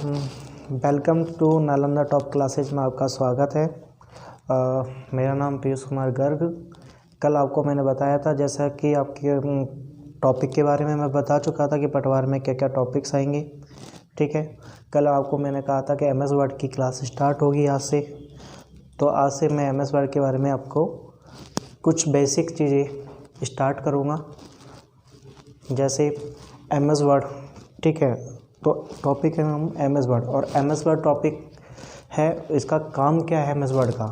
Welcome to Nalanda top classes में आपका स्वागत है। मेरा नाम पीयूष कुमार गर्ग। कल आपको मैंने बताया था, जैसा कि आपके टॉपिक के बारे में मैं बता चुका था कि पटवार में क्या क्या टॉपिक्स आएंगे। ठीक है, कल आपको मैंने कहा था कि एमएस वर्ड की क्लास स्टार्ट होगी आज से। तो आज से मैं एमएस वर्ड के बारे में आपको कुछ बेसिक चीज़ें स्टार्ट करूँगा, जैसे एमएस वर्ड। ठीक है, तो टॉपिक है हम एमएस वर्ड, और एमएस वर्ड टॉपिक है इसका काम क्या है एमएस वर्ड का।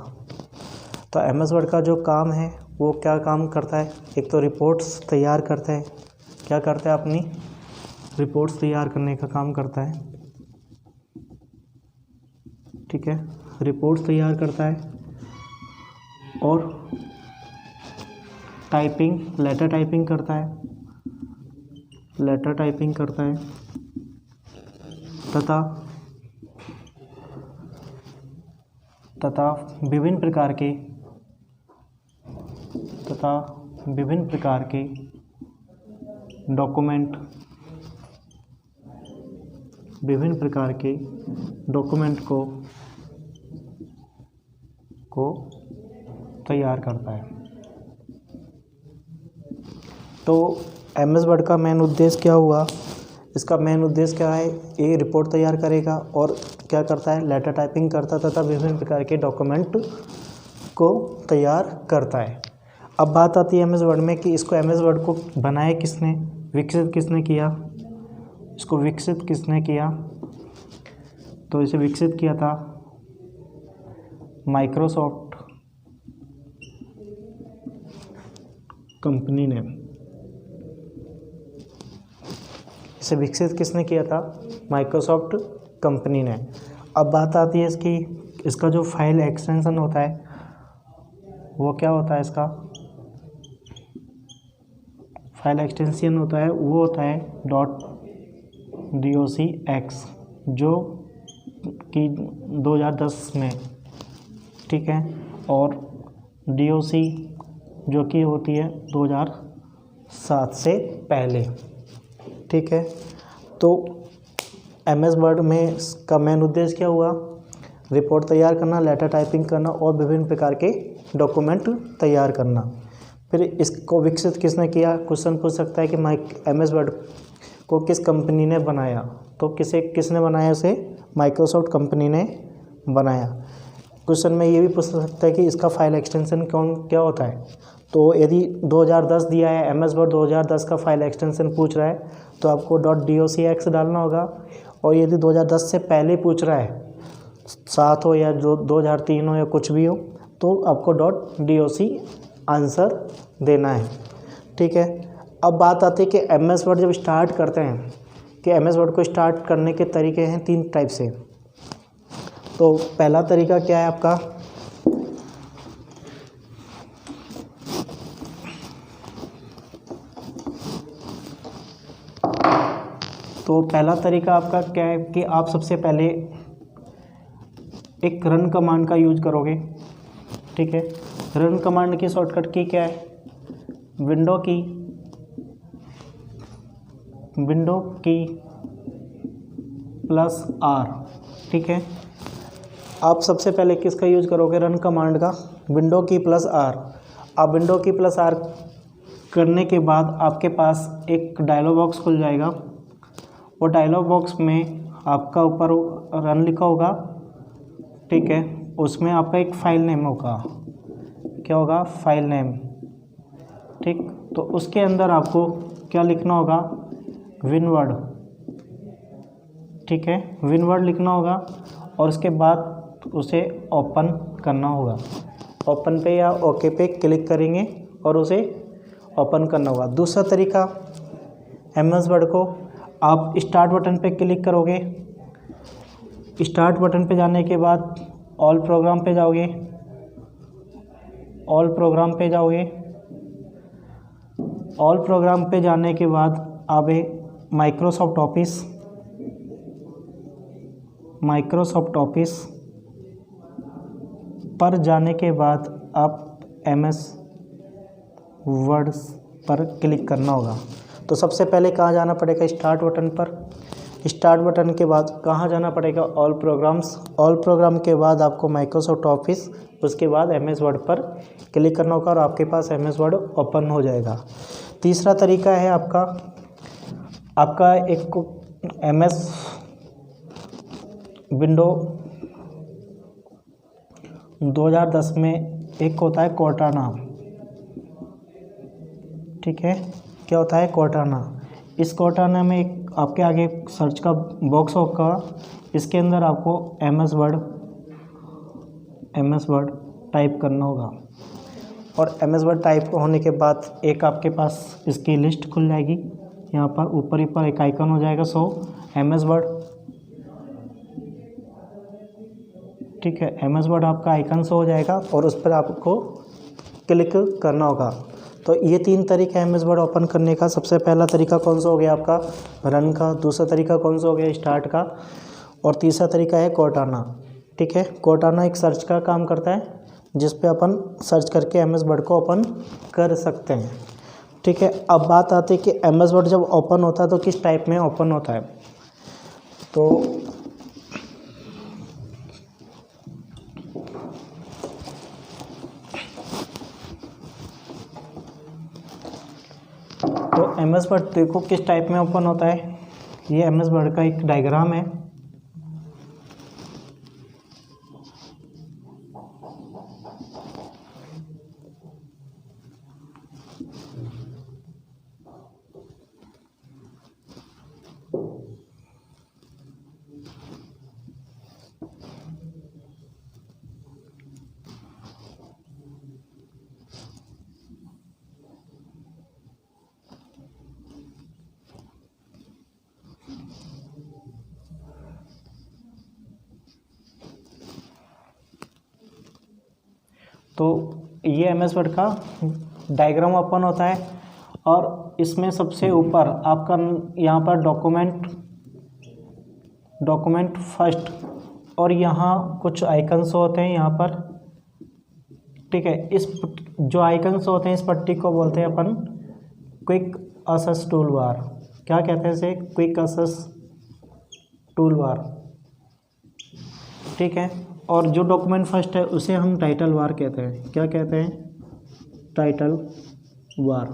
तो एमएस वर्ड का जो काम है वो क्या काम करता है, एक तो रिपोर्ट्स तैयार करते हैं। क्या करता है, अपनी रिपोर्ट्स तैयार करने का काम करता है। ठीक है, रिपोर्ट्स तैयार करता है और टाइपिंग, लेटर टाइपिंग करता है, लेटर टाइपिंग करता है तथा विभिन्न प्रकार के डॉक्यूमेंट को तैयार करता है। तो एमएस वर्ड का मेन उद्देश्य क्या हुआ, इसका मेन उद्देश्य क्या है, ये रिपोर्ट तैयार करेगा और क्या करता है, लेटर टाइपिंग करता तथा विभिन्न प्रकार के डॉक्यूमेंट को तैयार करता है। अब बात आती है एमएस वर्ड में कि इसको एमएस वर्ड को बनाया किसने, विकसित किसने किया, इसको विकसित किसने किया। तो इसे विकसित किया था माइक्रोसॉफ्ट कंपनी ने। इसे विकसित किसने किया था, माइक्रोसॉफ्ट कंपनी ने। अब बात आती है इसका जो फाइल एक्सटेंशन होता है वो क्या होता है, इसका फाइल एक्सटेंशन होता है वो होता है .docx, जो कि 2010 में, ठीक है, और doc जो कि होती है 2007 से पहले। ठीक है, तो एमएस वर्ड में इसका मेन उद्देश्य क्या हुआ, रिपोर्ट तैयार करना, लेटर टाइपिंग करना और विभिन्न प्रकार के डॉक्यूमेंट तैयार करना। फिर इसको विकसित किसने किया, क्वेश्चन पूछ सकता है कि एमएस वर्ड को किस कंपनी ने बनाया। तो किसने बनाया, उसे माइक्रोसॉफ्ट कंपनी ने बनाया। क्वेश्चन में ये भी पूछ सकता है कि इसका फाइल एक्सटेंशन क्या होता है। तो यदि 2010 दिया है, एमएस वर्ड 2010 का फाइल एक्सटेंशन पूछ रहा है तो आपको .docx डालना होगा। और यदि 2010 से पहले पूछ रहा है, 7 हो या 2003 हो या कुछ भी हो, तो आपको .doc आंसर देना है। ठीक है, अब बात आती है कि एमएस वर्ड जब स्टार्ट करते हैं, कि एमएस वर्ड को स्टार्ट करने के तरीके हैं 3 टाइप से। तो पहला तरीका क्या है आपका, तो पहला तरीका आपका क्या है कि आप सबसे पहले एक रन कमांड का यूज करोगे। ठीक है, रन कमांड की शॉर्टकट की क्या है, विंडो की +R। ठीक है, आप सबसे पहले किसका यूज करोगे, रन कमांड का, विंडो की +R। आप विंडो की +R करने के बाद आपके पास एक डायलॉग बॉक्स खुल जाएगा। वो डायलॉग बॉक्स में आपका ऊपर रन लिखा होगा। ठीक है, उसमें आपका एक फाइल नेम होगा, क्या होगा, फाइल नेम। ठीक, तो उसके अंदर आपको क्या लिखना होगा, विनवर्ड। ठीक है, विनवर्ड लिखना होगा और उसके बाद उसे ओपन करना होगा। ओपन पे या ओके पे क्लिक करेंगे और उसे ओपन करना होगा। दूसरा तरीका, एमएस वर्ड को आप स्टार्ट बटन पे क्लिक करोगे। स्टार्ट बटन पे जाने के बाद ऑल प्रोग्राम पे जाओगे। ऑल प्रोग्राम पे जाने के बाद आप माइक्रोसॉफ्ट ऑफिस पर जाने के बाद आप एमएस वर्ड पर क्लिक करना होगा। तो सबसे पहले कहाँ जाना पड़ेगा, स्टार्ट बटन पर। स्टार्ट बटन के बाद कहाँ जाना पड़ेगा, ऑल प्रोग्राम्स। ऑल प्रोग्राम के बाद आपको माइक्रोसॉफ्ट ऑफिस, उसके बाद एमएस वर्ड पर क्लिक करना होगा और आपके पास एमएस वर्ड ओपन हो जाएगा। तीसरा तरीका है आपका एक एमएस विंडो 2010 में एक होता है कोर्टाना, ठीक है। क्या होता है कोर्टाना। इस कोर्टाना में एक आपके आगे सर्च का बॉक्स होगा, इसके अंदर आपको एमएस वर्ड टाइप करना होगा और एमएस वर्ड टाइप होने के बाद एक आपके पास इसकी लिस्ट खुल जाएगी। यहाँ पर ऊपर ही पर एक आइकन हो जाएगा सो एमएस वर्ड, ठीक है। एमएस वर्ड आपका आइकन शो हो जाएगा और उस पर आपको क्लिक करना होगा। तो ये 3 तरीके हैं एमएस वर्ड ओपन करने का। सबसे पहला तरीका कौन सा हो गया आपका, रन का। दूसरा तरीका कौन सा हो गया, स्टार्ट का। और तीसरा तरीका है कोर्टाना, ठीक है। कोर्टाना एक सर्च का काम करता है जिस पे अपन सर्च करके एमएस वर्ड को ओपन कर सकते हैं, ठीक है। अब बात आती है कि एमएस वर्ड जब ओपन होता है तो किस टाइप में ओपन होता है। तो एमएस वर्ड देखो किस टाइप में ओपन होता है। ये एमएस वर्ड का एक डायग्राम है। तो ये एमएस वर्ड का डायग्राम ओपन होता है और इसमें सबसे ऊपर आपका यहाँ पर डॉक्यूमेंट फर्स्ट और यहाँ कुछ आइकन्स होते हैं यहाँ पर, ठीक है। इस जो आइकन्स होते हैं इस पट्टी को बोलते हैं अपन क्विक एक्सेस टूल बार। क्या कहते हैं इसे, क्विक एक्सेस टूल बार, ठीक है। और जो डॉक्यूमेंट फर्स्ट है उसे हम टाइटल बार कहते हैं। क्या कहते हैं, टाइटल बार,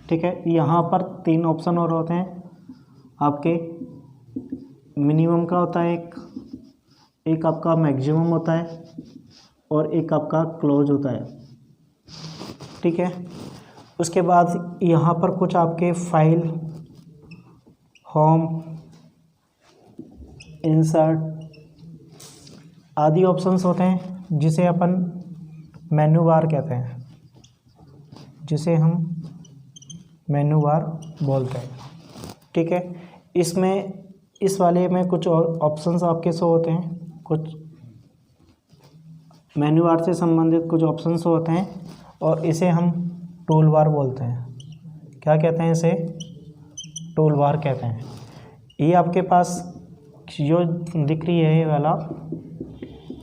ठीक है। यहाँ पर 3 ऑप्शन और होते हैं आपके। मिनिमम का होता है एक आपका मैक्सिमम होता है और एक आपका क्लोज होता है, ठीक है। उसके बाद यहाँ पर कुछ आपके फाइल, होम, इंसर्ट आदि ऑप्शंस होते हैं जिसे अपन मेनू बार कहते हैं, जिसे हम मेनू बार बोलते हैं, ठीक है। इसमें इस वाले में कुछ ऑप्शंस आपके शो होते हैं, कुछ मेनू बार से संबंधित कुछ ऑप्शंस होते हैं और इसे हम टूल बार बोलते हैं। क्या कहते हैं इसे, टूल बार कहते हैं। ये आपके पास जो दिख रही है ये वाला,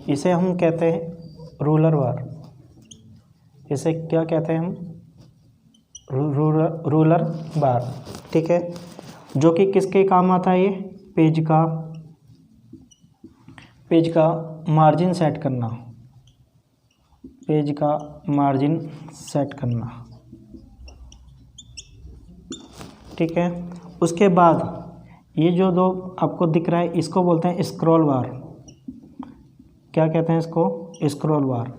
इसे हम कहते हैं रूलर बार। इसे क्या कहते हैं हम, रूलर बार, ठीक है। जो कि किसके काम आता है, ये पेज का मार्जिन सेट करना, पेज का मार्जिन सेट करना, ठीक है। उसके बाद ये जो 2 आपको दिख रहा है इसको बोलते हैं स्क्रॉल बार। क्या कहते हैं इसको, स्क्रॉल बार,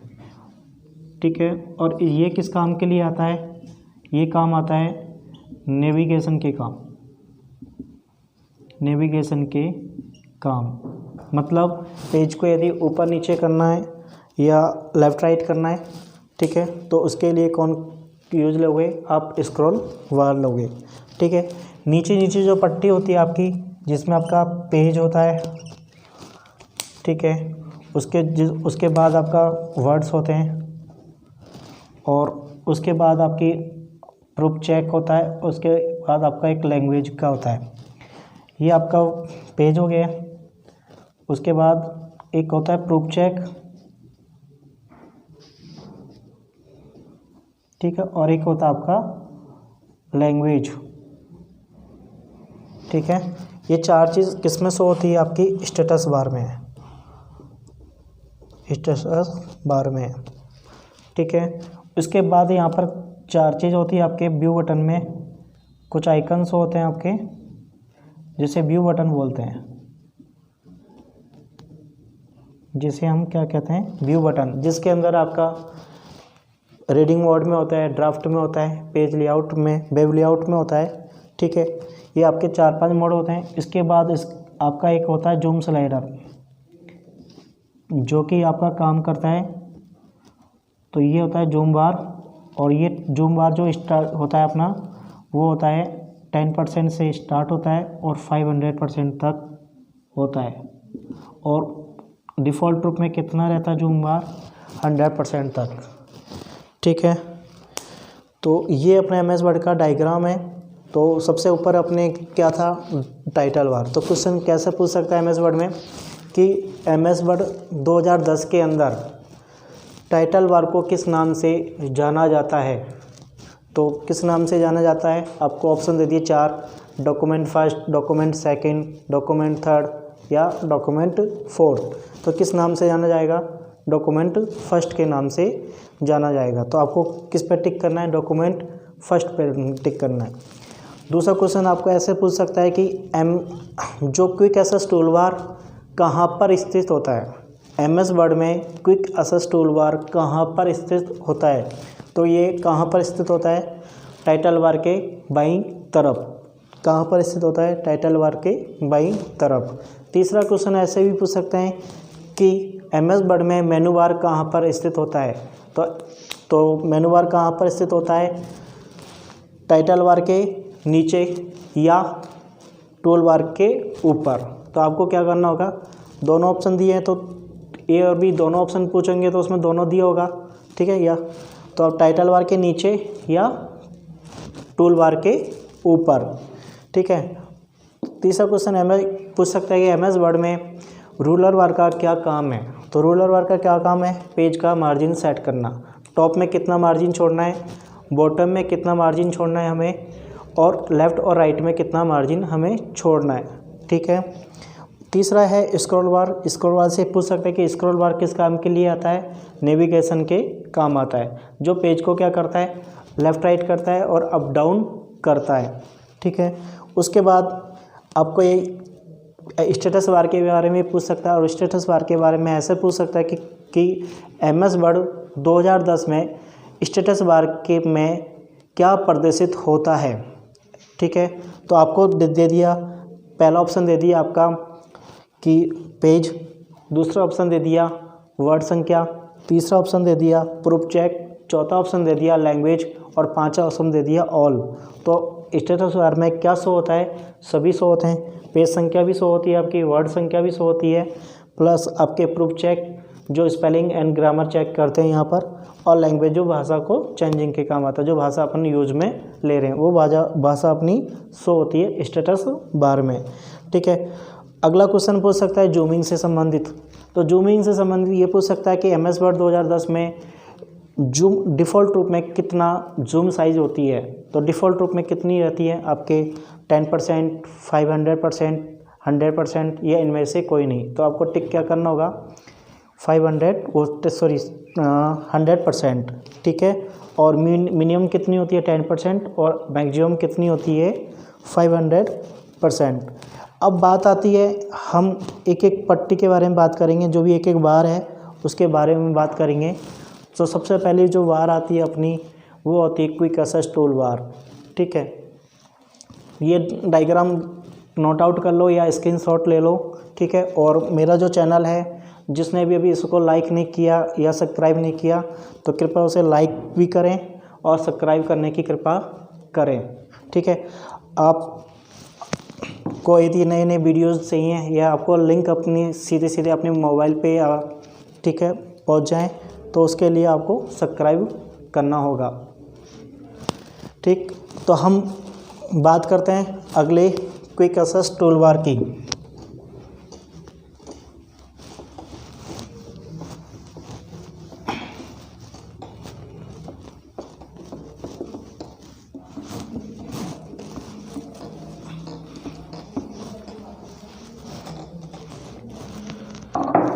ठीक है। और ये किस काम के लिए आता है, ये काम आता है नेविगेशन के काम, नेविगेशन के काम। मतलब पेज को यदि ऊपर नीचे करना है या लेफ़्ट राइट करना है, ठीक है, तो उसके लिए कौन यूज लोगे आप, स्क्रॉल बार लोगे, ठीक है। नीचे जो पट्टी होती है आपकी जिसमें आपका पेज होता है, ठीक है, उसके बाद आपका वर्ड्स होते हैं और उसके बाद आपकी प्रूफ चेक होता है, उसके बाद आपका एक लैंग्वेज का होता है। ये आपका पेज हो गया। उसके बाद एक होता है प्रूफ चेक, ठीक है, और एक होता है आपका लैंग्वेज, ठीक है। ये 4 चीज़ किस में शो होती है? आपकी स्टेटस बार में है, स्टेटस बार में है, ठीक है। उसके बाद यहाँ पर 4 चीज़ होती है आपके व्यू बटन में, कुछ आइकन्स होते हैं आपके, जिसे व्यू बटन बोलते हैं, जिसे हम क्या कहते हैं? व्यू बटन, जिसके अंदर आपका रीडिंग मोड में होता है, ड्राफ्ट में होता है, पेज लेआउट में, वेब लेआउट में होता है, ठीक है। ये आपके 4-5 मोड होते हैं। इसके बाद आपका एक होता है जूम स्लाइडर, जो कि आपका काम करता है, तो ये होता है जूम बार, और ये जूम बार जो स्टार्ट होता है अपना, वो होता है 10% से स्टार्ट होता है और 500% तक होता है, और डिफ़ॉल्ट रूप में कितना रहता है जूम बार? 100% तक, ठीक है। तो ये अपने एमएस वर्ड का डायग्राम है। तो सबसे ऊपर अपने क्या था? Title bar. तो क्वेश्चन कैसे पूछ सकता है एमएस वर्ड में कि एमएस वर्ड 2010 के अंदर टाइटल बार को किस नाम से जाना जाता है? तो किस नाम से जाना जाता है? आपको ऑप्शन दे दिए 4, document first, document second, document third या डॉक्यूमेंट फोर्थ। तो किस नाम से जाना जाएगा? डॉक्यूमेंट फर्स्ट के नाम से जाना जाएगा। तो आपको किस पे टिक करना है? डॉक्यूमेंट फर्स्ट पे टिक करना है। दूसरा क्वेश्चन आपको ऐसे पूछ सकता है कि जो क्विक एक्सेस टूल बार कहाँ पर स्थित होता है? एमएस वर्ड में क्विक एक्सेस टूल बार कहाँ पर स्थित होता है? तो ये कहाँ पर स्थित होता है? टाइटल बार के बाईं तरफ। कहाँ पर स्थित होता है? टाइटल बार के बाईं तरफ। तीसरा क्वेश्चन ऐसे भी पूछ सकते हैं कि एमएस वर्ड में मेनू बार कहाँ पर स्थित होता है? तो मेनू बार कहाँ पर स्थित होता है? टाइटल बार के नीचे या टूल बार के ऊपर। तो आपको क्या करना होगा? दोनों ऑप्शन दिए हैं, तो ए और बी दोनों ऑप्शन पूछेंगे तो उसमें दोनों दिया होगा, ठीक है। या तो आप टाइटल बार के नीचे या टूल बार के ऊपर, ठीक है। तीसरा क्वेश्चन एमएस पूछ सकता है कि एमएस वर्ड में रूलर बार का क्या काम है? तो रूलर बार का क्या काम है? पेज का मार्जिन सेट करना। टॉप में कितना मार्जिन छोड़ना है, बॉटम में कितना मार्जिन छोड़ना है हमें, और लेफ़्ट और राइट में कितना मार्जिन हमें छोड़ना है, ठीक है। तीसरा है स्क्रॉल बार। स्क्रॉल बार से पूछ सकते हैं कि स्क्रॉल बार किस काम के लिए आता है? नेविगेशन के काम आता है, जो पेज को क्या करता है? लेफ़्ट राइट करता है और अप डाउन करता है, ठीक है। उसके बाद आपको ये स्टेटस बार के बारे में पूछ सकता है, और स्टेटस बार के बारे में ऐसे पूछ सकता है कि एमएस वर्ड 2010 में स्टेटस बार के में क्या प्रदर्शित होता है, ठीक है। तो आपको दे दिया, पहला ऑप्शन दे दिया आपका कि पेज, दूसरा ऑप्शन दे दिया वर्ड संख्या, तीसरा ऑप्शन दे दिया प्रूफ चेक, चौथा ऑप्शन दे दिया लैंग्वेज, और पांचवा ऑप्शन दे दिया ऑल। तो स्टेटस बार में क्या शो होता है? सभी शो होते हैं। पेज संख्या भी शो होती है आपकी, वर्ड संख्या भी शो होती है, प्लस आपके प्रूफ चेक जो स्पेलिंग एंड ग्रामर चेक करते हैं यहाँ पर, और लैंग्वेज जो भाषा को चेंजिंग के काम आता है, जो भाषा अपन यूज में ले रहे हैं वो भाषा अपनी शो होती है स्टेटस बार में, ठीक है। अगला क्वेश्चन पूछ सकता है जूमिंग से संबंधित। तो जूमिंग से संबंधित ये पूछ सकता है कि एमएस वर्ड 2010 में जूम डिफ़ॉल्ट रूप में कितना जूम साइज़ होती है? तो डिफ़ॉल्ट रूप में कितनी रहती है आपके? 10%, 500%, 100% या इनमें से कोई नहीं। तो आपको टिक क्या करना होगा? 100%, ठीक है। और मिनिमम कितनी होती है? 10%, और मैक्सिमम कितनी होती है? 500%। अब बात आती है, हम एक एक पट्टी के बारे में बात करेंगे, जो भी एक एक बार है उसके बारे में बात करेंगे। तो सबसे पहले जो बार आती है अपनी, वो होती है क्विक एक्सेस टूल बार, ठीक है। ये डायग्राम नोट आउट कर लो या स्क्रीनशॉट ले लो, ठीक है। और मेरा जो चैनल है, जिसने भी अभी इसको लाइक नहीं किया या सब्सक्राइब नहीं किया, तो कृपया उसे लाइक भी करें और सब्सक्राइब करने की कृपा करें, ठीक है। आप को यदि नए नए वीडियोस चाहिए या आपको लिंक अपनी सीधे अपने मोबाइल पे ठीक है पहुंच जाएं, तो उसके लिए आपको सब्सक्राइब करना होगा, ठीक। तो हम बात करते हैं अगले क्विक एक्सेस टूलबार की।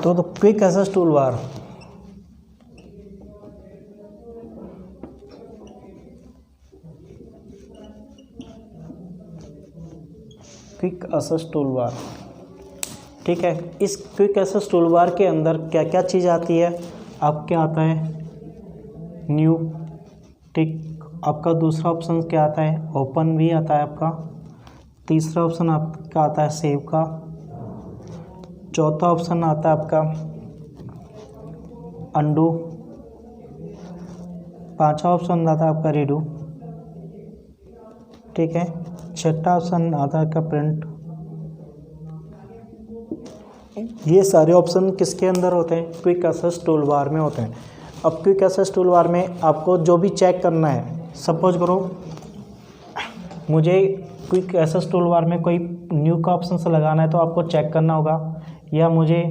तो quick access tool bar, quick access tool bar, ठीक है। इस क्विक एक्सेस टूल बार के अंदर क्या क्या चीज़ आती है, अब क्या आता है, न्यू, ठीक। आपका दूसरा ऑप्शन क्या आता है, ओपन भी आता है आपका। तीसरा ऑप्शन आपका आता है सेव का। चौथा ऑप्शन आता है आपका अंडू। पांचवा ऑप्शन आता है आपका रीडू, ठीक है। छठा ऑप्शन आता है आपका प्रिंट। ये सारे ऑप्शन किसके अंदर होते हैं, क्विक एक्सेस टूल बार में होते हैं। अब क्विक एक्सेस टूल बार में आपको जो भी चेक करना है, सपोज करो मुझे क्विक एक्सेस टूल बार में कोई न्यू का ऑप्शन से लगाना है तो आपको चेक करना होगा, या मुझे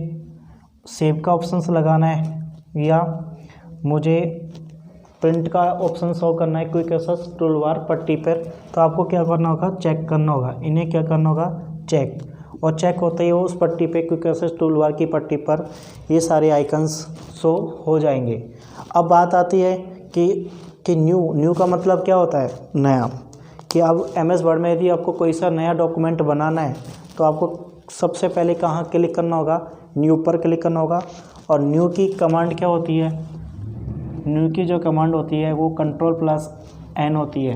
सेव का ऑप्शन से लगाना है, या मुझे प्रिंट का ऑप्शन शो करना है क्विक एक्सेस टूल बार पट्टी पर, तो आपको क्या करना होगा, चेक करना होगा। इन्हें क्या करना होगा, चेक। और चेक होते ही वो उस पट्टी पे, क्विक एक्सेस टूल बार की पट्टी पर ये सारे आइकन्स शो हो जाएंगे। अब बात आती है कि न्यू का मतलब क्या होता है, नया। कि अब MS वर्ड में यदि आपको कोई सा नया डॉक्यूमेंट बनाना है तो आपको सबसे पहले कहाँ क्लिक करना होगा, न्यू पर क्लिक करना होगा। और न्यू की कमांड क्या होती है, न्यू की जो कमांड होती है वो Ctrl+N होती है।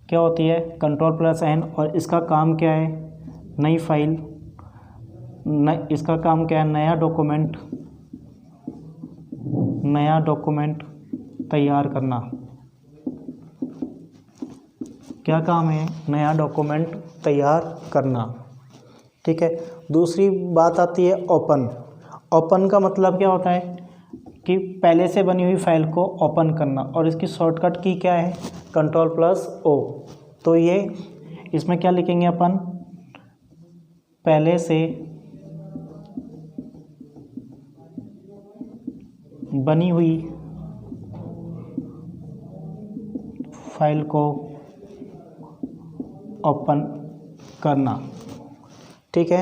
क्या होती है, Ctrl+N। और इसका काम क्या है, नई फाइल, इसका काम क्या है, नया डॉक्यूमेंट तैयार करना। क्या काम है, नया डॉक्यूमेंट तैयार करना, ठीक है। दूसरी बात आती है ओपन। ओपन का मतलब क्या होता है कि पहले से बनी हुई फाइल को ओपन करना, और इसकी शॉर्टकट की क्या है, Ctrl+O। तो ये इसमें क्या लिखेंगे अपन, पहले से बनी हुई फाइल को ओपन करना, ठीक है।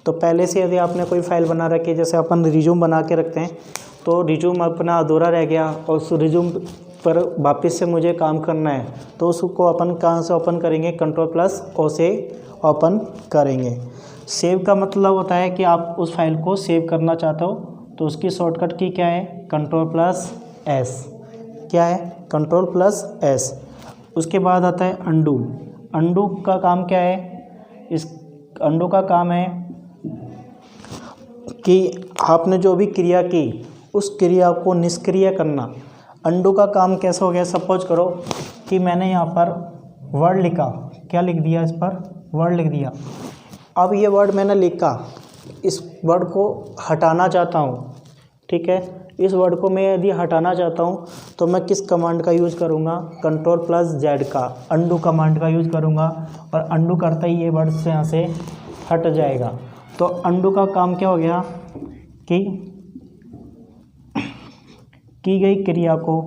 तो पहले से यदि आपने कोई फाइल बना रखी है, जैसे अपन रिज्यूम बना के रखते हैं, तो रिज्यूम अपना अधूरा रह गया और उस रिज्यूम पर वापस से मुझे काम करना है, तो उसको अपन कहाँ से ओपन करेंगे, Ctrl+O से ओपन करेंगे। सेव का मतलब होता है कि आप उस फाइल को सेव करना चाहते हो, तो उसकी शॉर्टकट की क्या है, Ctrl+S। क्या है, Ctrl+S। उसके बाद आता है अंडू। अंडू का काम क्या है, इस अंडू का काम है कि आपने जो भी क्रिया की उस क्रिया को निष्क्रिय करना। अंडू का काम कैसे हो गया, सपोज करो कि मैंने यहाँ पर वर्ड लिखा, क्या लिख दिया, इस पर वर्ड लिख दिया। अब ये वर्ड मैंने लिखा, इस वर्ड को हटाना चाहता हूँ, ठीक है। इस वर्ड को मैं यदि हटाना चाहता हूँ तो मैं किस कमांड का यूज़ करूँगा, Ctrl+Z का, अंडू कमांड का यूज़ करूँगा। और अंडू करता ही ये वर्ड से यहाँ से हट जाएगा। तो अंडू का काम क्या हो गया कि की गई क्रिया को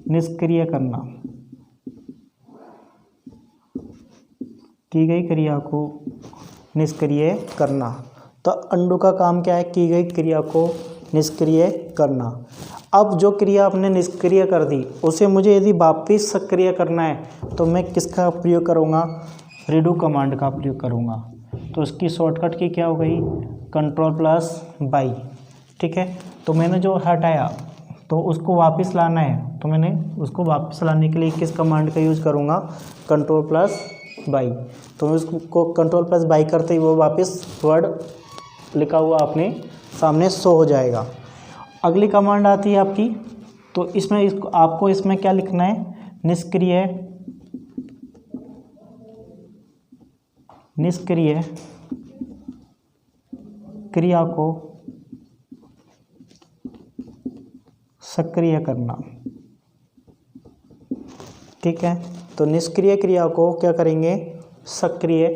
निष्क्रिय करना, की गई क्रिया को निष्क्रिय करना। तो अंडू का काम क्या है, की गई क्रिया को निष्क्रिय करना। अब जो क्रिया आपने निष्क्रिय कर दी उसे मुझे यदि वापस सक्रिय करना है तो मैं किसका प्रयोग करूँगा, रीडू कमांड का प्रयोग करूँगा। तो उसकी शॉर्टकट की क्या हो गई, Ctrl+Y, ठीक है। तो मैंने जो हटाया तो उसको वापस लाना है, तो मैंने उसको वापस लाने के लिए किस कमांड का यूज़ करूँगा, Ctrl+Y। तो उसको Ctrl+Y करते ही वो वापस वर्ड लिखा हुआ अपने सामने शो हो जाएगा। अगली कमांड आती है आपकी, तो इसमें आपको इसमें क्या लिखना है, निष्क्रिय क्रिया को सक्रिय करना, ठीक है। तो निष्क्रिय क्रिया को क्या करेंगे, सक्रिय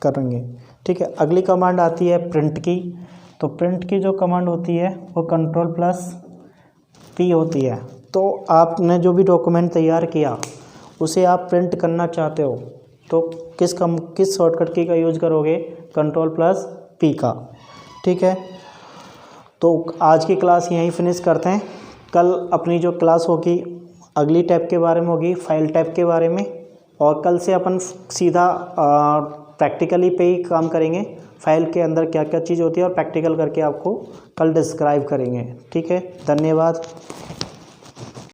करेंगे, ठीक है। अगली कमांड आती है प्रिंट की। तो प्रिंट की जो कमांड होती है वो Ctrl+P होती है। तो आपने जो भी डॉक्यूमेंट तैयार किया उसे आप प्रिंट करना चाहते हो तो किस शॉर्टकट की का यूज करोगे, Ctrl+P का। ठीक है, तो आज की क्लास यहीं फिनिश करते हैं। कल अपनी जो क्लास होगी अगली टैब के बारे में होगी, फाइल टैब के बारे में, और कल से अपन सीधा प्रैक्टिकली पे ही काम करेंगे। फाइल के अंदर क्या क्या चीज़ होती है और प्रैक्टिकल करके आपको कल डिस्क्राइब करेंगे। ठीक है, धन्यवाद।